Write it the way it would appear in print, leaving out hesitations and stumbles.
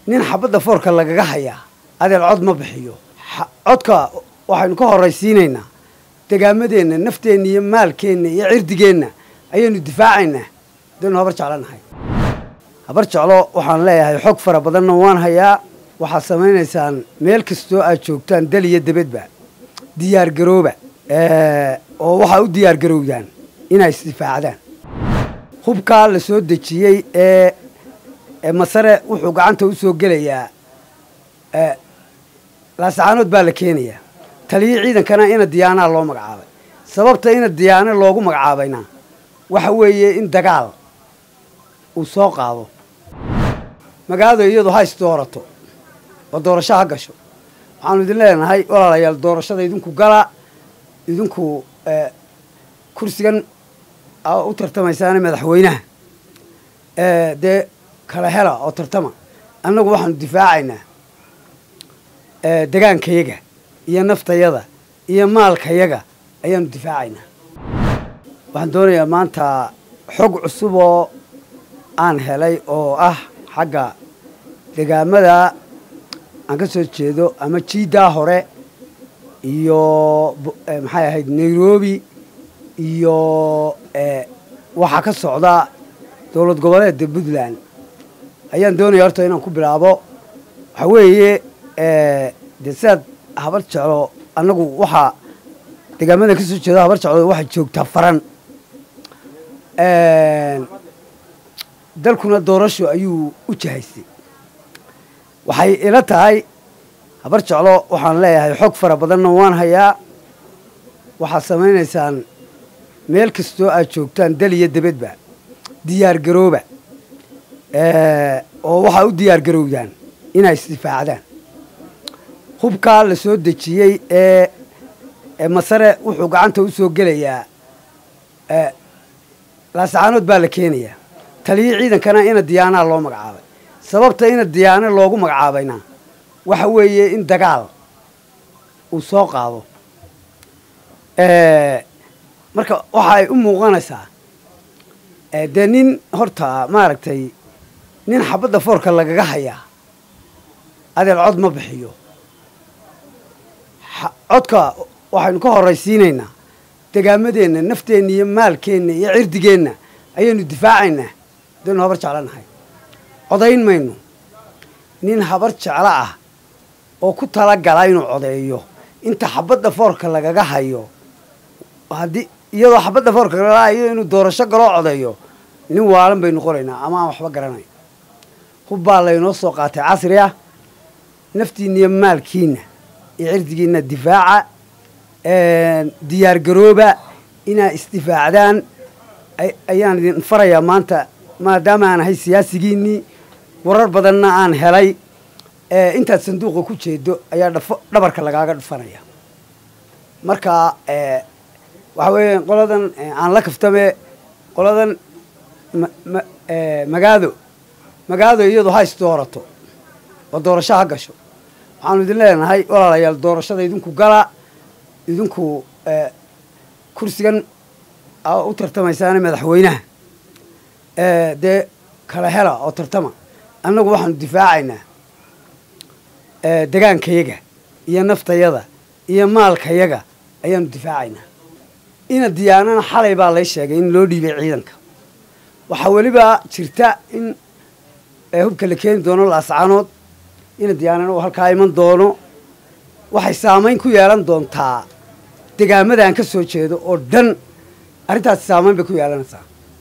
nin xabadda foorka lagaga hayaa adeer cod ma bixiyo codka waxaynu ka horraysiinaynaa degaamadeenna nafteenna iyo maalkeenna iyo cirdigeenna ayaynu difaacaynaa hadaynu habar jeclanahay habar jeclo waxaan leeyahay xog fara badanna waan hayaa waxaad samaynaysaan meel kastoo aad joogtaan dal iyo debedba diyaar garooba oo waxaa u diyaar garowdaan inay isdifaacdaan hubkaa la soo dejiyey masare wuxuu gacanta u soo gelayaa laasacaanood baa la keenayaa taliyo ciidankana ina diyaanaa loo magacaabay sababta ina diyaano loogu magacaabayna waxa weeye in dagaal uu soo qaado magaalada iyadu ha isdoorato oo doorasho ha gasho waxaanu idin leenahay walaalayaal doorashada idinku gala idinku kursigan u tartamaysaana madaxweynaha dee kala hela oo tartama annagu waxaanu difaacaynaa degaankayaga iyo naftayada iyo maalkayaga ayaanu difaacaynaa waxaan doonayaa maanta xog cusub oo aan helay oo ah xagga degaamada aan ka soo jeedo ama jiidaa hore iyo maxay ahayd nairobi iyo waxaa ka socda dowlad goboleedda puntland ayaan doonaya horta inaan ku bilaabo waxaa weeye dee sidaad habar jeclo annagu waxaa degaamada ka soo jeedo habar jeclo waxay joogtaa faran dalkuna doorasho ayuu u jahaystay waxay ila tahay habar jeclo waxaan leeyahay xog fara badanna waan hayaa waxaad samaynaysaan meel kastoo aad joogtaan dal iyo debedba diyaar garooba oo waxaa u diyaar garowdaan inay isdifaacdaan hubkaa la soo dejiyey masare wuxuu gacanta u soo gelayaa laasacaanood baa la keenayaa taliyo ciidankana ina diyaanaa loo magacaabay sababta ina diyaano loogu magacaabayna waxa weeye in dagaal uu soo qaado marka waxa ay u muuqanaysaa dee nin horta maaragtay nin xabadda foorka lagaga hayaa adeer cod ma bixiyo codka waxaynu ka horraysiinaynaa degaamadeenna nafteenna iyo maalkeenna iyo cirdigeenna ayaynu difaacaynaa hadaynu habar jeclanahay codayn mayno nin habar jeclo ah oo ku talagala inuu codeeyo inta xabadda foorka lagaga hayo haddii iyadoo xabadda foorka lagaga hayo inuu doorasho galoo codeeyo nin waalan baynu qoraynaa ama aan waxba garanayn hubbaa laynoo soo qaatay casri ah naftiinna iyo maalkiinna iyo cirdigiinna difaaca diyaar garooba inaa isdifaacdaan ayaan idin farayaa maanta maadaama aan ahay siyaasigiinnii warar badanna aan helay intaad sanduuqa ku jeedo ayaa dhabarka lagaaga dhufanaya marka waxa weeye qoladan aan la kaftame qoladan magaado iyadu ha isdoorato oo doorasho ha gasho waxaanu idin leenahay walaalayaal doorashada idinku gala idinku kursigan u tartamaysaana madaxweynaha dee kala hela oo tartama annagu waxaanu difaacaynaa degaankayaga iyo naftayada iyo maalkayaga ayaanu difaacaynaa ina diyaanana xalay baa lay sheegay in loo dhiibay ciidanka waxaa weliba jirta in hubka la keeni doono laasacaanood ina diyaanana uu halkaa iman doono waxay saamayn ku yeelan doontaa degaamadan ka soo jeedo oo dhan arrintaasi saamayn bay ku yeelanaysaa